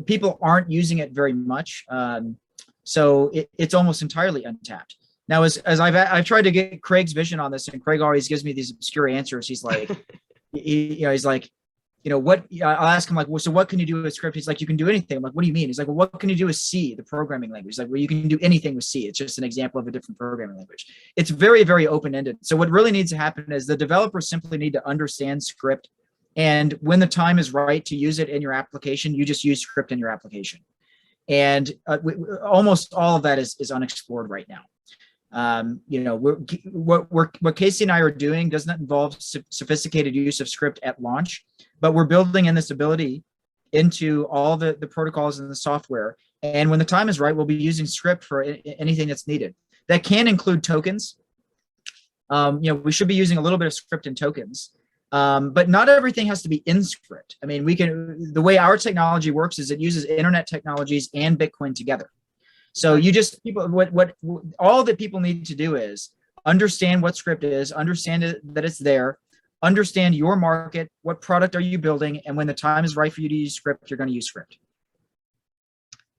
people aren't using it very much. So it's almost entirely untapped. Now, as I've tried to get Craig's vision on this, and Craig always gives me these obscure answers. He's like, he's like, what? I'll ask him, like, well, so what can you do with script? He's like, you can do anything. I'm like, what do you mean? He's like, well, what can you do with C, the programming language? He's like, well, you can do anything with C. It's just an example of a different programming language. It's very, very open-ended. So what really needs to happen is the developers simply need to understand script. And when the time is right to use it in your application, you just use script in your application. And almost all of that is unexplored right now. What Casey and I are doing does not involve sophisticated use of script at launch, but we're building in this ability into all the protocols and the software. And when the time is right, we'll be using script for anything that's needed. That can include tokens. We should be using a little bit of script and tokens, but not everything has to be in script. I mean, the way our technology works is it uses internet technologies and Bitcoin together. So all that people need to do is understand what script is, understand that it's there, understand your market, what product are you building, and when the time is right for you to use script, you're going to use script.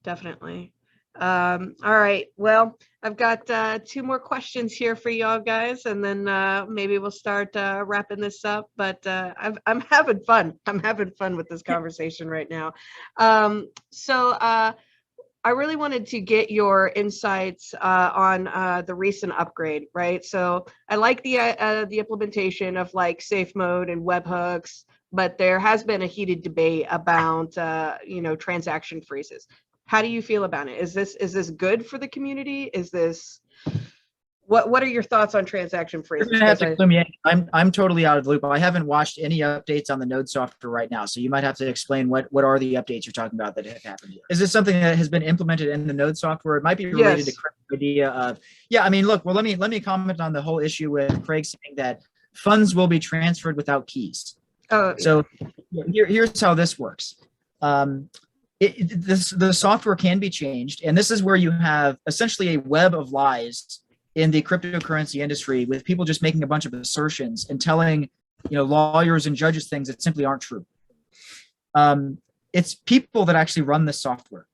Definitely. All right. Well, I've got 2 more questions here for y'all guys, and then maybe we'll start wrapping this up. But I'm having fun. I'm having fun with this conversation right now. I really wanted to get your insights on the recent upgrade, right? So I like the implementation of like safe mode and webhooks, but there has been a heated debate about transaction freezes. How do you feel about it? Is this good for the community? Is this what are your thoughts on transaction freezes? You're gonna have to clue me in. I'm totally out of the loop. I haven't watched any updates on the node software right now, so you might have to explain what are the updates you're talking about that have happened here. Is this something that has been implemented in the node software? It might be related to Craig's idea of I mean, look, well, let me comment on the whole issue with Craig saying that funds will be transferred without keys. So here's how this works. The software can be changed, and this is where you have essentially a web of lies in the cryptocurrency industry, with people just making a bunch of assertions and telling lawyers and judges things that simply aren't true. It's people that actually run the software,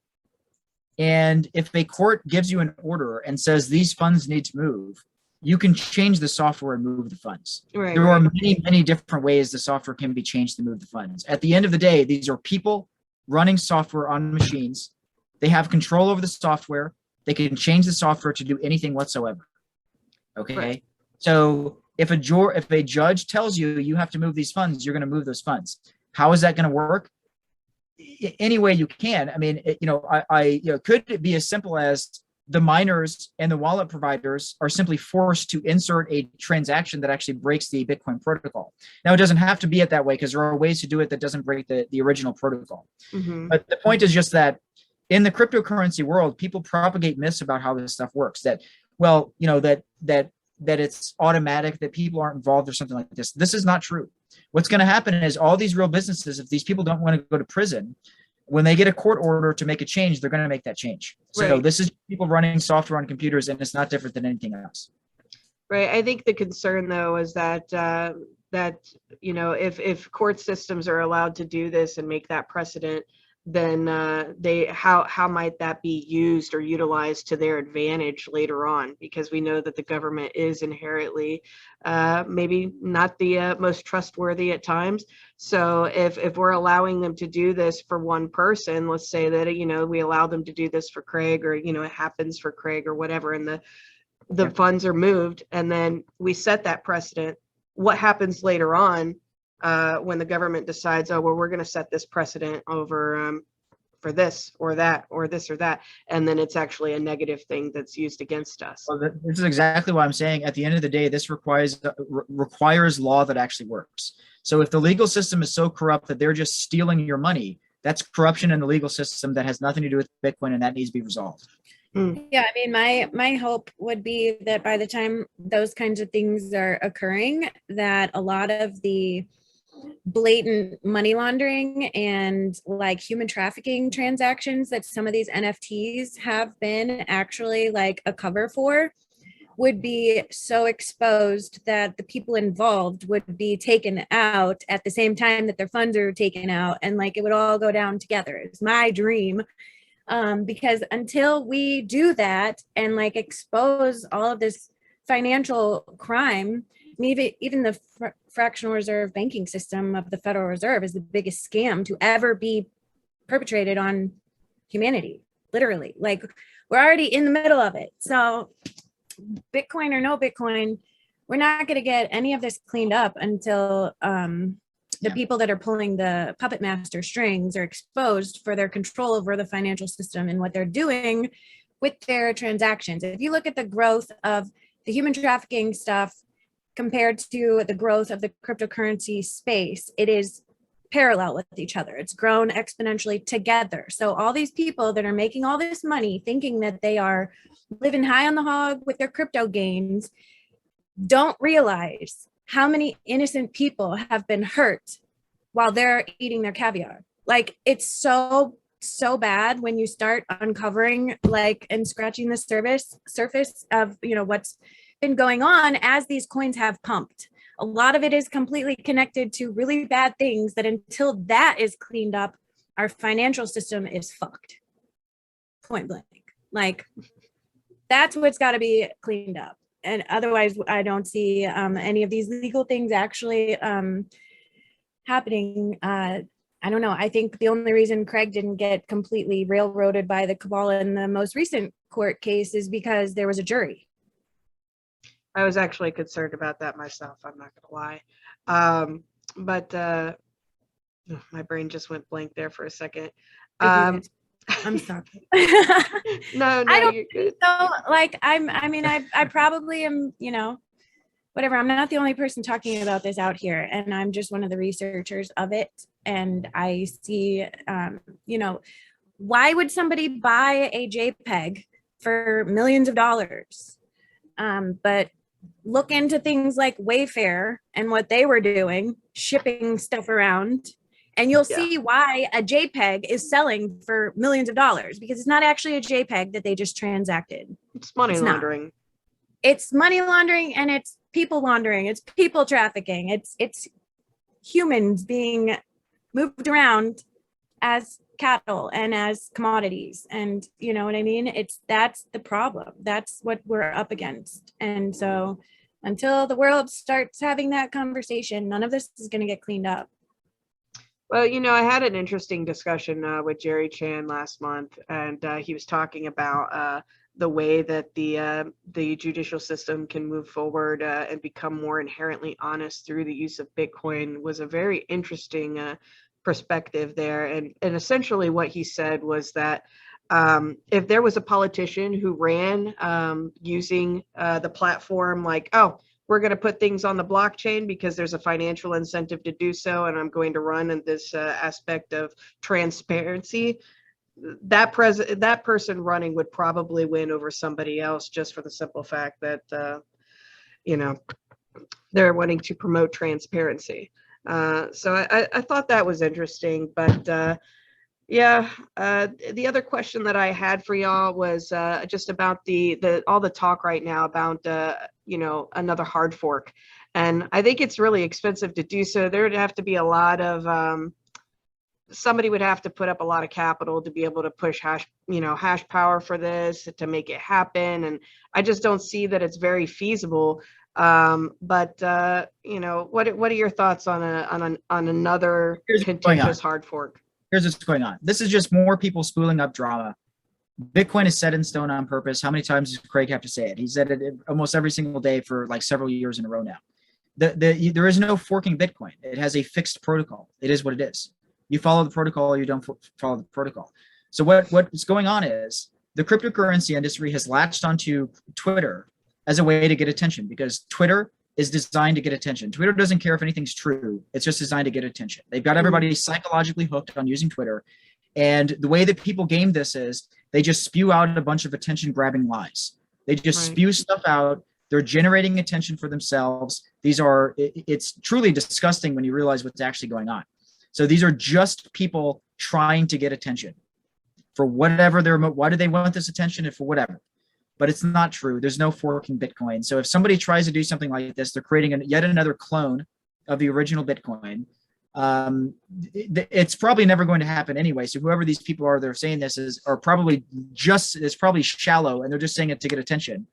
and if a court gives you an order and says these funds need to move, you can change the software and move the funds. There are many different ways the software can be changed to move the funds. At the end of the day, these are people running software on machines. They have control over the software. They can change the software to do anything whatsoever. Okay. Right. So if a judge tells you you have to move these funds, you're going to move those funds. How is that going to work? Any way you can. I mean, could it be as simple as the miners and the wallet providers are simply forced to insert a transaction that actually breaks the Bitcoin protocol? Now, it doesn't have to be it that way, because there are ways to do it that doesn't break the original protocol. Mm-hmm. But the point is just that in the cryptocurrency world, people propagate myths about how this stuff works. That it's automatic, that people aren't involved or something like this. This is not true. What's going to happen is all these real businesses, if these people don't want to go to prison, when they get a court order to make a change, they're going to make that change. So this is people running software on computers, and it's not different than anything else. Right. I think the concern, though, is that if court systems are allowed to do this and make that precedent, then how might that be used or utilized to their advantage later on? Because we know that the government is inherently maybe not the most trustworthy at times. So if we're allowing them to do this for one person, let's say that we allow them to do this for Craig, or it happens for Craig or whatever, and the funds are moved, and then we set that precedent. What happens later on? When the government decides, we're going to set this precedent over for this or that or this or that, and then it's actually a negative thing that's used against us. Well, this is exactly what I'm saying. At the end of the day, this requires law that actually works. So if the legal system is so corrupt that they're just stealing your money, that's corruption in the legal system that has nothing to do with Bitcoin, and that needs to be resolved. Yeah, I mean, my hope would be that by the time those kinds of things are occurring, that a lot of the blatant money laundering and like human trafficking transactions that some of these NFTs have been actually like a cover for would be so exposed that the people involved would be taken out at the same time that their funds are taken out, and like it would all go down together. It's my dream. Because until we do that and like expose all of this financial crime, even the fractional reserve banking system of the Federal Reserve is the biggest scam to ever be perpetrated on humanity. Literally, like we're already in the middle of it. So Bitcoin or no Bitcoin, we're not going to get any of this cleaned up until The Yeah. people that are pulling the puppet master strings are exposed for their control over the financial system and what they're doing with their transactions. If you look at the growth of the human trafficking stuff compared to the growth of the cryptocurrency space, it is parallel with each other. It's grown exponentially together. So all these people that are making all this money thinking that they are living high on the hog with their crypto gains don't realize how many innocent people have been hurt while they're eating their caviar. Like, it's so bad when you start uncovering like and scratching the surface of, you know, what's been going on as these coins have pumped. A lot of it is completely connected to really bad things that until that is cleaned up, our financial system is fucked. Point blank. Like, that's what's got to be cleaned up. And otherwise, I don't see any of these legal things actually happening. I don't know. I think the only reason Craig didn't get completely railroaded by the cabal in the most recent court case is because there was a jury. I was actually concerned about that myself. I'm not going to lie. But my brain just went blank there for a second. I'm sorry. No, I don't you're think good. so. Like, I probably am, you know, whatever. I'm not the only person talking about this out here, and I'm just one of the researchers of it. And I see, you know, why would somebody buy a JPEG for millions of dollars? But look into things like Wayfair and what they were doing, shipping stuff around, and you'll see why a JPEG is selling for millions of dollars, because it's not actually a JPEG that they just transacted. It's money laundering. It's money laundering, and it's people laundering. It's people trafficking. It's humans being moved around as cattle and as commodities. And you know what I mean? That's the problem. That's what we're up against. And so until the world starts having that conversation, none of this is going to get cleaned up. Well, you know, I had an interesting discussion with Jerry Chan last month, and he was talking about the way that the judicial system can move forward and become more inherently honest through the use of Bitcoin. Was a very interesting perspective there. And essentially what he said was that if there was a politician who ran using the platform like, oh, we're going to put things on the blockchain because there's a financial incentive to do so, and I'm going to run in this aspect of transparency, that person running would probably win over somebody else, just for the simple fact that you know, they're wanting to promote transparency. So I thought that was interesting. But yeah, the other question that I had for y'all was just about the all the talk right now about you know, another hard fork, and I think it's really expensive to do so. There would have to be a lot of somebody would have to put up a lot of capital to be able to push hash power for this to make it happen, and I just don't see that it's very feasible. But you know, what are your thoughts on another contentious hard fork? Here's what's going on. This is just more people spooling up drama. Bitcoin is set in stone on purpose. How many times does Craig have to say it? He said it almost every single day for like several years in a row now. There is no forking Bitcoin. It has a fixed protocol. It is what it is. You follow the protocol or you don't follow the protocol. So what's going on is the cryptocurrency industry has latched onto Twitter as a way to get attention, because Twitter is designed to get attention. Twitter doesn't care if anything's true. It's just designed to get attention. They've got everybody psychologically hooked on using Twitter. And the way that people game this is they just spew out a bunch of attention grabbing lies. They just spew stuff out. They're generating attention for themselves. It's truly disgusting when you realize what's actually going on. So these are just people trying to get attention for whatever why do they want this attention, and for whatever. But it's not true. There's no forking Bitcoin. So if somebody tries to do something like this, they're creating yet another clone of the original Bitcoin. It's probably never going to happen anyway. So whoever these people are, they're saying this it's probably shallow, and they're just saying it to get attention.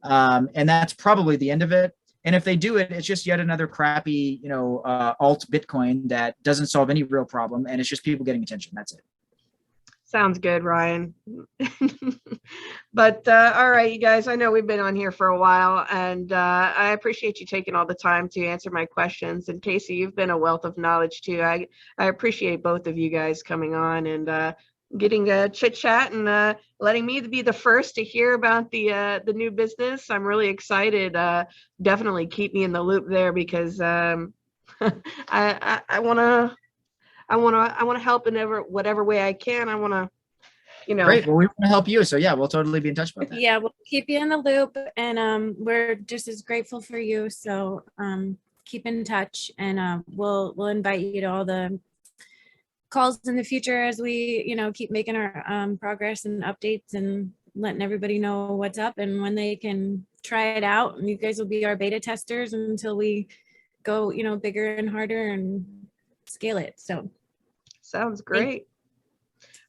And that's probably the end of it. And if they do it, it's just yet another crappy, alt Bitcoin that doesn't solve any real problem, and it's just people getting attention. That's it. Sounds good, Ryan. But all right, you guys, I know we've been on here for a while, and I appreciate you taking all the time to answer my questions. And Casey, you've been a wealth of knowledge too. I appreciate both of you guys coming on and getting a chit chat and letting me be the first to hear about the new business. I'm really excited. Definitely keep me in the loop there because I want to help in whatever way I can. I want to, Great. Well, we want to help you. So yeah, we'll totally be in touch about that. Yeah, we'll keep you in the loop, and we're just as grateful for you. So keep in touch, and we'll invite you to all the calls in the future as we, keep making our progress and updates and letting everybody know what's up and when they can try it out. And you guys will be our beta testers until we go, bigger and harder and scale it. So sounds great.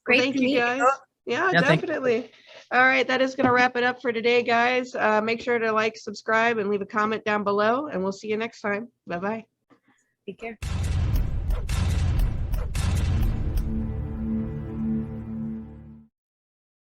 Great Thank to you meet you. guys. Yeah, Yeah, thank you. definitely. All right, that is going to wrap it up for today, guys. Make sure to like, subscribe, and leave a comment down below, and we'll see you next time. Bye-bye. Take care.